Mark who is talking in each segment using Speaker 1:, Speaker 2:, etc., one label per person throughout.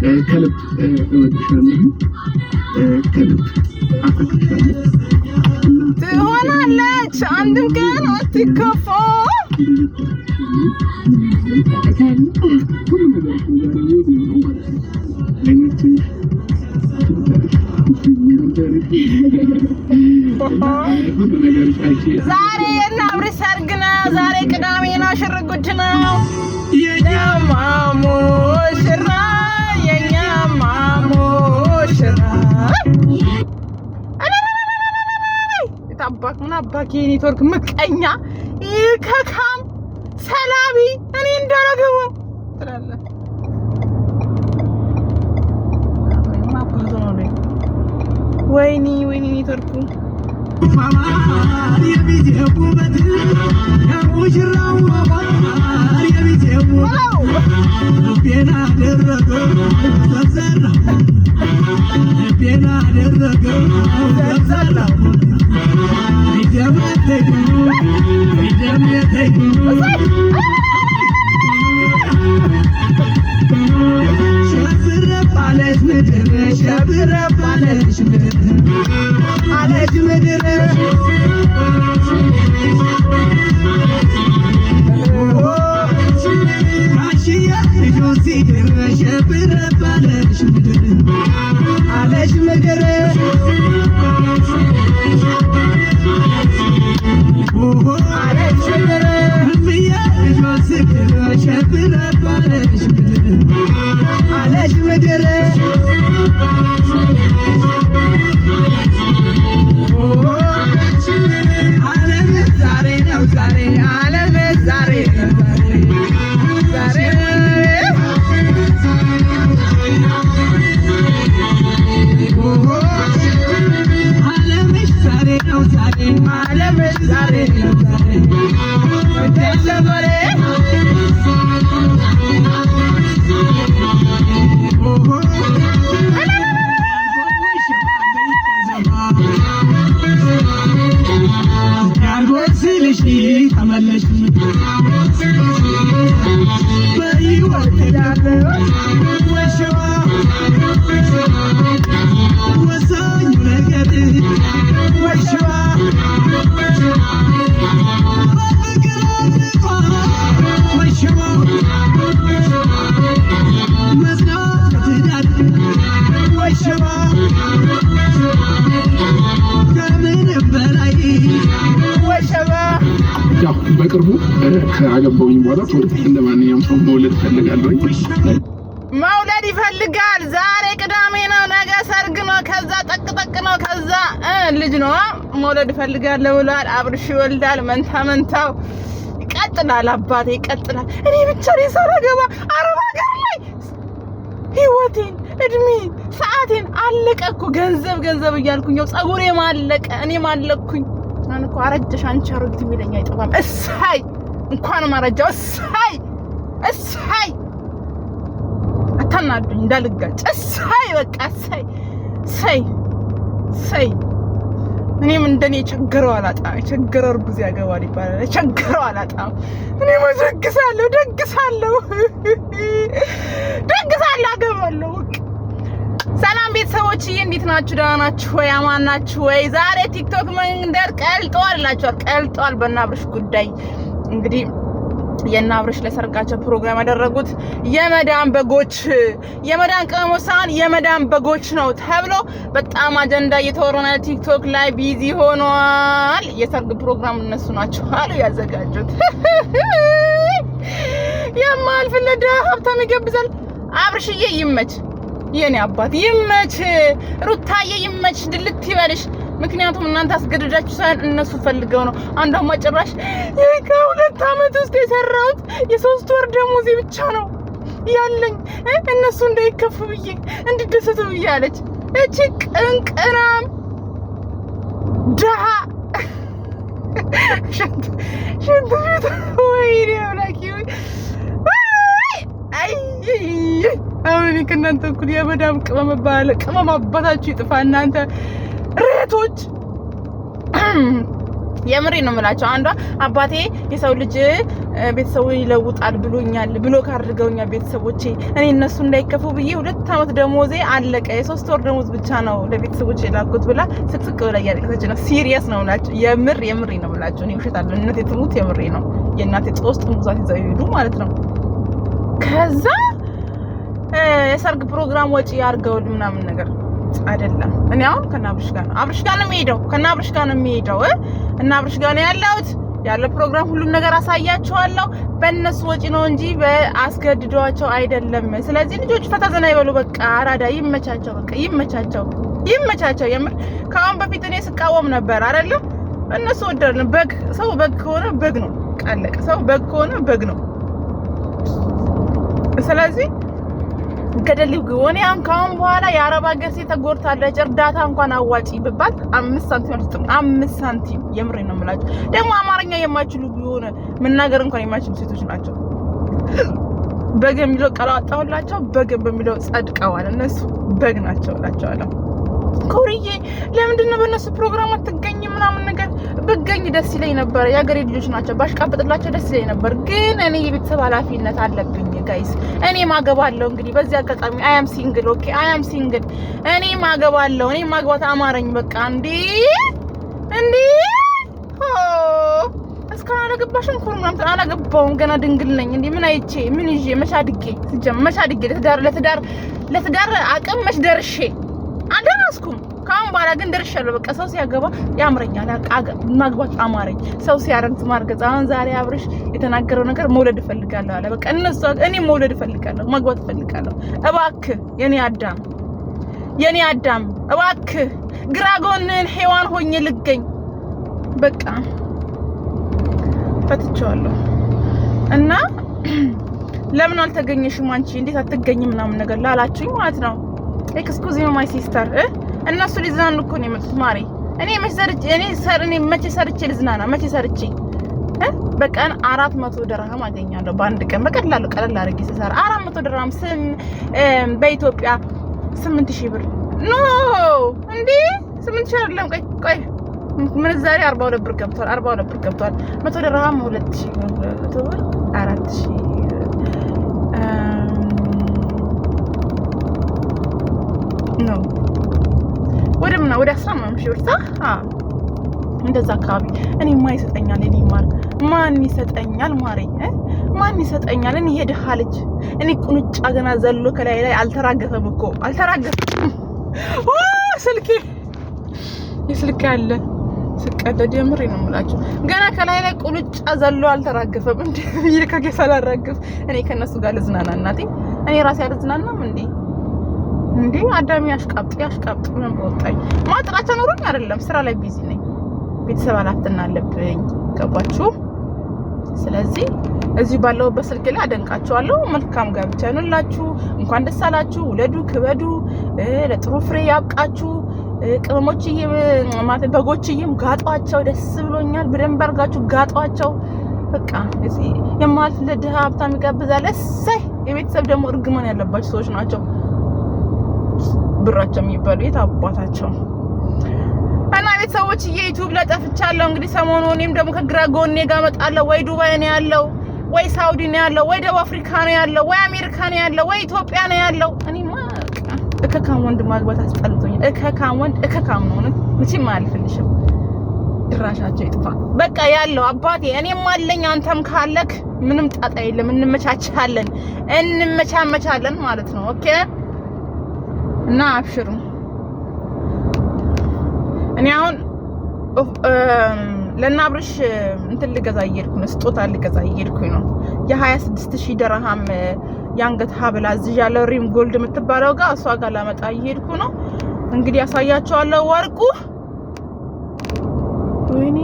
Speaker 1: ከልብ እወድሻለሁ፣ ከልብ አፈቅርሻለሁ።
Speaker 2: ትሆናለች አንድም ቀን አትከፋ። ዛሬ የአብርሽ ሰርግ ነው። ዛሬ ቅዳሜ ነው። ሽር ጉድ ነው። የኛማ ሙሽራ የኛማ ሙሽራ ታባክ ምን አባክ ኔትወርክ ምቀኛ ይከካም ሰላቢ እኔ እንዳረገው ትላለ ወይኒ ኔትወርኩ
Speaker 1: በቅርቡ ከአገባውኝ በኋላ እንደማንኛውም ሰው መውለድ ፈልጋለሁ።
Speaker 2: መውለድ ይፈልጋል። ዛሬ ቅዳሜ ነው፣ ነገ ሰርግ ነው፣ ከዛ ጠቅጠቅ ነው፣ ከዛ ልጅ ነው። መውለድ ይፈልጋለሁ ብሏል። አብርሽ ይወልዳል። መንታው ይቀጥላል። አባቴ ይቀጥላል። እኔ ብቻ ሳራ ገባ አረብ ሀገር ላይ ህይወቴን፣ እድሜን፣ ሰዓቴን አለቀ እኮ ገንዘብ እያልኩኝ ጸጉሬ ማለቀ፣ እኔ ማለቅኩኝ። አሁን እኮ አረጀሽ አንቺ አሮጊት የሚለኝ አይጠፋም። እሳይ እንኳን ማረጃው እሳይ አታናዱኝ እንዳልጋጭ እሳይ በቃ እሳይ እኔም እንደኔ ቸገረው አላጣም። ቸገረው እርጉዝ ያገባል ይባላል። ቸገረው አላጣም። እኔ ደግሳለሁ አገባለሁ። ሰላም ቤተሰቦችዬ እንዴት ናችሁ? ደህና ናችሁ ወይ? አማን ናችሁ ወይ? ዛሬ ቲክቶክ መንደር ቀልጧል በእነ አብርሽ ጉዳይ። እንግዲህ የእነ አብርሽ ለሰርጋቸው ፕሮግራም ያደረጉት የመዳን ቅመሞች ሳይሆን የመዳን በጎች ነው ተብሎ በጣም አጀንዳ እየተወራና ቲክቶክ ላይ ቢዚ ሆኗል። የሰርግ ፕሮግራም እነሱ ናቸው አሉ ያዘጋጁት። የማልፈለደ ሀብታም ይገብዛል። አብርሽዬ ይመች፣ የኔ አባት ይመች፣ ሩታዬ ይመች፣ ድልት ይበልሽ። ምክንያቱም እናንተ አስገድዳችሁ ሳይሆን እነሱ ፈልገው ነው። አንዷማ ጭራሽ ከ2 አመት ውስጥ የሰራሁት የ3 ወር ደሞዜ ብቻ ነው ያለኝ እነሱ እንዳይከፉ ብዬ እንድደሰቱ ብዬ አለች። እቺ ቅንቅናም ደሃ ሽንት ወይኔ አምላኬ አሁን ከእናንተ እኩል የመዳም ቅመም አባታችሁ ይጥፋ። እናንተ ሬቶች የምሬ ነው የምላቸው። አንዷ አባቴ የሰው ልጅ ቤተሰቡ ይለውጣል ብሎኛል ብሎክ አድርገውኛል ቤተሰቦቼ እኔ እነሱ እንዳይከፉ ብዬ 2 አመት ደሞዜ አለቀ የ3 ወር ደሞዝ ብቻ ነው ለቤተሰቦቼ ላኩት ብላ ስቅስቅ ብላ እያለቀሰች ነው ሲሪየስ ነው ብላችሁ የምሬ ነው ብላችሁ እኔ ውሸት አይደለም እናቴ ትሙት የምሬ ነው የእናቴ ጦስት ሙዛት ይዘው ይሄዱ ማለት ነው ከዛ የሰርግ ፕሮግራም ወጪ ያርገውል ምናምን ነገር አይደለም እኔ አሁን ከናብርሽ ጋር ነው አብርሽ ጋር ነው የሚሄደው እና አብርሽ ጋር ነው ያለሁት ያለ ፕሮግራም ሁሉ ነገር አሳያቸዋለሁ በእነሱ ወጪ ነው እንጂ በአስገድዷቸው አይደለም ስለዚህ ልጆች ፈታ ዘና ይበሉ በቃ አራዳ ይመቻቸው በቃ ይመቻቸው የምር ካሁን በፊት እኔ ስቃወም ነበር አይደለ እነሱ ወደርን በግ ሰው በግ ከሆነ በግ ነው ቃለቀ ሰው በግ ከሆነ በግ ነው ስለዚህ ገደልው ጎኔ አንካውን በኋላ የአረብ ሀገር ሴት ተጎርታለች እርዳታ እንኳን አዋጪ ቢባል 5 ሳንቲም አልሰጥም 5 ሳንቲም የምሬ ነው የምላችሁ ደግሞ አማርኛ የማይችሉ ቢሆን መናገር እንኳን የማይችሉ ሴቶች ናቸው በግ የሚለው ቃል አጣውላቸው በግ በሚለው ጸድቀዋል እነሱ በግ ናቸው እላቸዋለሁ ኮሪዬ ለምንድን ነው በእነሱ ፕሮግራም አትገኝ ምናምን ነገር ብገኝ ደስ ይለኝ ነበር ያገሬ ልጆች ናቸው ባሽቃበጥላቸው ደስ ይለኝ ነበር ግን እኔ የቤተሰብ ኃላፊነት አለብኝ ጋይስ እኔ ማገባለሁ እንግዲህ በዚህ አጋጣሚ አይ አም ሲንግል ኦኬ አይ አም ሲንግል እኔ ማገባለሁ እኔ ማግባት አማረኝ በቃ እንዴ እስካሁን አላገባሽም ኩርማም አላገባውም ገና ድንግል ነኝ እንዴ ምን አይቼ ምን ይዤ መሻድጌ ለትዳር አቅም መች ደርሼ አደረስኩም ካሁን በኋላ ግን ደርሻለሁ በቃ ሰው ሲያገባ ያምረኛል ማግባት አማረኝ ሰው ሲያረግዝ ማርገዝ አሁን ዛሬ አብርሽ የተናገረው ነገር መውለድ እፈልጋለሁ አለ በቃ እኔ መውለድ እፈልጋለሁ ማግባት እፈልጋለሁ እባክህ የኔ አዳም እባክህ ግራጎንን ሔዋን ሆኜ ልገኝ በቃ ፈትቼዋለሁ እና ለምን አልተገኘሽም አንቺ እንዴት አትገኝም ምናምን ነገር ላላችሁኝ ማለት ነው ኤክስኩዝ ሚ ማይ ሲስተር እነሱ ሊዝናኑ እኮ ነው የመጡት ማሪ እኔ መቼ ሰርቼ ልዝናና መቼ ሰርቼ በቀን 400 ድርሃም አገኛለሁ በአንድ ቀን በቀላሉ ቀለል አድርጌ ስሰራ 400 ድርሃም በኢትዮጵያ 8000 ብር ኖ እንዴ 8000 አይደለም ቆይ ምን ዛሬ 42 ብር ገብቷል 100 ድርሃም 2000 ብር 4000 ነው ወደ 10 ሺህ ብር እንደዛ አካባቢ እኔ ማይሰጠኛል እኔ ማን ይሰጠኛል ማሬ ማን ይሰጠኛል እኔ የድሃ ልጅ እኔ ቁንጫ ገና ዘሎ ከላይ አልተራገፈም ስልኬ አለ ስቀደድ የምሬ ነው የምላችሁ ገና ከላይ ቁንጫ ዘሎ አልተራገፈም እንዴ ይልካገ ሳላራገፍ እኔ ከነሱ ጋር ልዝናና እናቴ እኔ ራሴ አልዝናናም እንዴ አዳሚ ያሽቃብጥ ምን በወጣኝ ማጥራቻ ኖሮኝ አይደለም ስራ ላይ ቢዚ ነኝ ቤተሰብ ኃላፊነት አለብኝ ገባችሁ ስለዚህ እዚህ ባለው በስልክ ላይ አደንቃቸዋለሁ መልካም ጋብቻ ይሁንላችሁ እንኳን ደስ አላችሁ ውለዱ ክበዱ ለጥሩ ፍሬ ያብቃችሁ ቅመሞችዬ ማለት በጎችዬም ጋጧቸው ደስ ብሎኛል በደንብ አርጋችሁ ጋጧቸው በቃ እዚህ የማልፍ ለድሃ ሀብታም ይጋብዛል እሰይ የቤተሰብ ደግሞ እርግማን ያለባቸው ሰዎች ናቸው ብራቸው የሚባሉ የታባታቸው እና ቤተሰቦች የዩቲዩብ ላይ ጠፍቻለሁ እንግዲህ ሰሞኑን እኔም ደግሞ ከግራ ጎኔ ጋር መጣለሁ ወይ ዱባይ ነው ያለው ወይ ሳውዲ ነው ያለው ወይ ደቡብ አፍሪካ ነው ያለው ወይ አሜሪካ ነው ያለው ወይ ኢትዮጵያ ነው ያለው እኔማ እከካም ወንድ ማግባት አስጠልቶኝ እከካም ነው ምንም አልፈልሽም ድራሻቸው ይጥፋ በቃ ያለው አባቴ እኔም አለኝ አንተም ካለክ ምንም ጣጣ የለም እንመቻቻለን ማለት ነው ኦኬ እና አብሽሩ እኔ አሁን ለናብርሽ እንትን ልገዛ እየሄድኩ ነው ስጦታ ልገዛ እየሄድኩኝ ነው የ26000 ድርሃም ያንገት ሀብል አዝዣለሁ ሪም ጎልድ የምትባለው ጋር እሷ ጋር ላመጣ እየሄድኩ ነው እንግዲህ ያሳያቸዋለሁ ወርቁ ወይኔ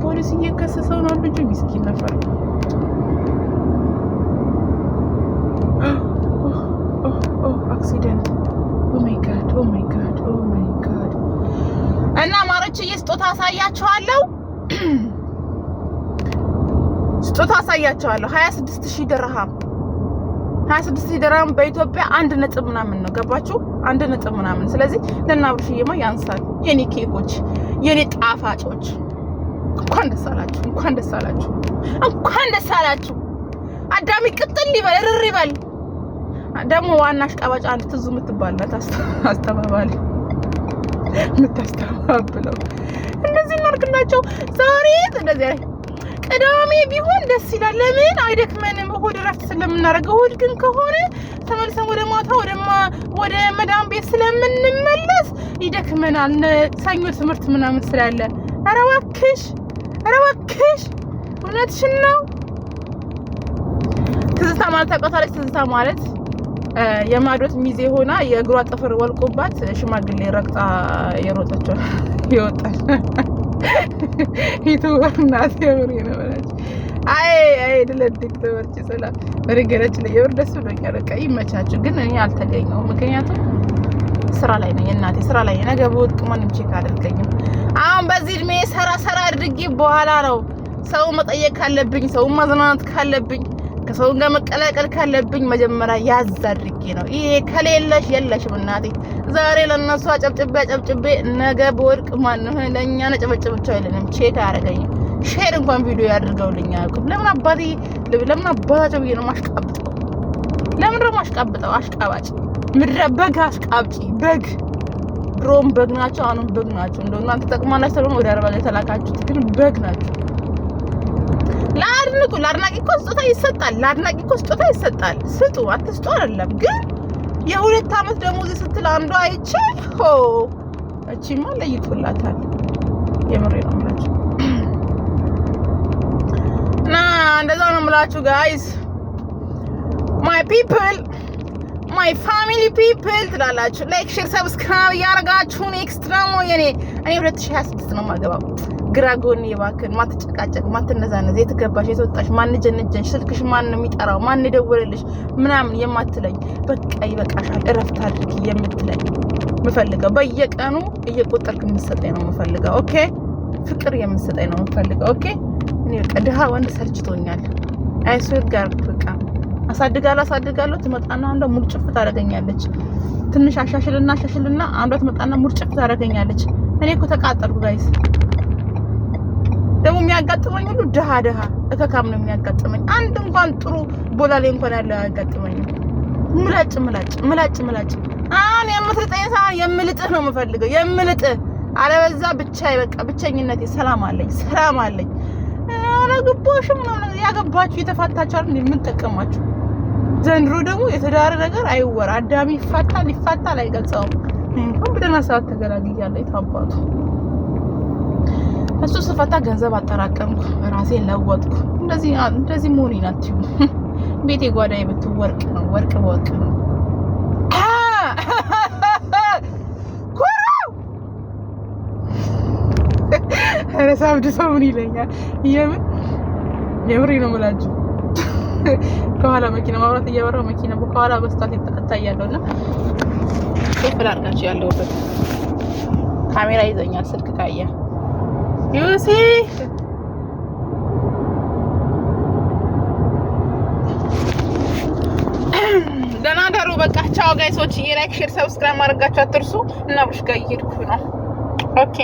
Speaker 2: ፖሊስ እየከሰሰው ነው ልጁ ምስኪን ነበር አክሲደንት ኦ ማይ ጋድ እና ማሮች ስጦታ አሳያቸዋለሁ 26000 ድርሃም 26000 ድርሃም በኢትዮጵያ 1 ነጥብ ምናምን ነው ገባችሁ 1 ነጥብ ምናምን ስለዚህ ለናብርሽዬማ ያንሳል የኔ ኬኮች የኔ ጣፋጮች እንኳን ደስ አላችሁ፣ እንኳን ደስ አላችሁ፣ እንኳን ደስ አላችሁ። አዳሚ ቅጥል ይበል እርር ይበል። ደግሞ ዋና አሽቃባጭ አንድ ትዙ የምትባል ናት አስተባባሪ የምታስተባብለው። እንደዚህ እናድርግላቸው ዛሬ እንደዚህ ቅዳሜ ቢሆን ደስ ይላል። ለምን አይደክመንም? እሑድ እረፍት ስለምናደርገው። እሑድ ግን ከሆነ ተመልሰን ወደ ማታ ወደ መዳም ቤት ስለምንመለስ ይደክመናል። ሰኞ ትምህርት ምናምን ስላለ። ኧረ እባክሽ እውነትሽን ነው። ትዝታ ማለት ታውቃታለች። ትዝታ ማለት የማዶት ሚዜ ሆና የእግሯ ጥፍር ወልቆባት ሽማግሌ ረግጣ የሮጠችው ይወጣል። ይተወርናት የምር ነው። አይ ድለድክ ተወርጭ ሰላም በረገረች ላይ የወር ደስ ብሎኛል። በቃ ይመቻችሁ። ግን እኔ አልተገኘሁም፣ ምክንያቱም ስራ ላይ ነኝ። እናቴ ስራ ላይ ነገ በወድቅ ማንም ቼክ አድርገኝም። አሁን በዚህ እድሜ ሰራ አድርጌ በኋላ ነው ሰው መጠየቅ ካለብኝ፣ ሰው ማዝናናት ካለብኝ፣ ከሰው ጋር መቀላቀል ካለብኝ መጀመሪያ ያዝ አድርጌ ነው። ይሄ ከሌለሽ የለሽም እናቴ። ዛሬ ለነሱ አጨብጭቤ ነገ በወድቅ ማንም ለኛ ነጨበጨብቻው አይለንም፣ ቼክ አያደርገኝም። ሼር እንኳን ቪዲዮ ያድርገውልኝ አያውቁም። ለምን አባታቸው ብዬ ነው ማሽቃብጠው? ለምን ነው ማሽቃብጠው? አሽቃባጭ ምድረ በግ አሽቃብጪ በግ። ድሮም በግ ናቸው፣ አሁንም በግ ናቸው። እንደው እናንተ ተጠቅማላችሁ ተብሎ ወደ አረባ የተላካችሁት ግን በግ ናቸው። ለአድናቂ እኮ ስጦታ ይሰጣል። ስጡ አትስጡ አይደለም። ግን የሁለት ዓመት ደሞዝ ስትል አንዷ አይቼ እቺማ ለይቶላታል። የምሬ ነው የምላችሁ። እና እንደዛ ነው የምላችሁ ጋይስ ማይ ፒፕል ማይ ፋሚሊ ፒፕል ትላላችሁ። ላይክ ሼር ሰብስክራይብ ያረጋችሁ። ኔክስት ደግሞ እኔ 2026 ነው የማገባው። ግራ ጎን ይባክን ማትጨቃጨቅ ማትነዛነዝ የተገባሽ የተወጣሽ ማን ጀነጀንሽ ስልክሽ ማን ነው የሚጠራው ማን ይደወልልሽ ምናምን የማትለኝ በቃ ይበቃሻል እረፍት አድርጊ የምትለኝ የምፈልገው በየቀኑ እየቆጠርክ የምትሰጠኝ ነው የምፈልገው። ኦኬ ፍቅር የምትሰጠኝ ነው የምፈልገው። ኦኬ እኔ በቃ ድሃ ወንድ ሰልችቶኛል። አይሶት ጋር በቃ አሳድጋለሁ ትመጣና አንዷ ሙልጭፍ ታደርገኛለች። ትንሽ አሻሽልና አንዷ ትመጣና ሙልጭፍ ታደርገኛለች። እኔ እኮ ተቃጠልኩ ጋይስ። ደግሞ የሚያጋጥመኝ ሁሉ ድሃ እከካም ነው የሚያጋጥመኝ። አንድ እንኳን ጥሩ ቦላሌ እንኳን ያለው አያጋጥመኝ። ምላጭ አሁን የምትልጠኝ ሳይሆን የምልጥህ ነው የምፈልገው። የምልጥህ አለበዛ በቃ ብቸኝነቴ ሰላም አለኝ። አላገባሽም ምናምን ያገባችሁ የተፋታችሁ አይደል የምንጠቀማችሁ። ዘንድሮ ደግሞ የተዳረ ነገር አይወራ። አዳሚ ይፋታል አይገልጸውም። እንኳን በደህና ሰዓት ተገላግያለሁ። የታባቱ እሱ ስፈታ ገንዘብ አጠራቀምኩ፣ ራሴን ለወጥኩ። እንደዚህ መሆኔ ናችሁ። ቤቴ ጓዳዬ ብትወርቅ ነው ወርቅ በወርቅ ነው። ሳብድ ሰው ምን ይለኛል? የምሬ ነው የምላችሁ። ከኋላ መኪና ማብራት እያበራው መኪና ከኋላ በስታት ይታያለውና ሴፍል አድርጋችሁ ያለውበት ካሜራ ይዘኛል። ስልክ ካያ ዩሲ ደህና ደሩ። በቃ ቻው ጋይሶች። ላይክ ሼር ሰብስክራይብ ማድረጋችሁ አትርሱ። እና ብሩሽ ጋር እየሄድኩ ነው። ኦኬ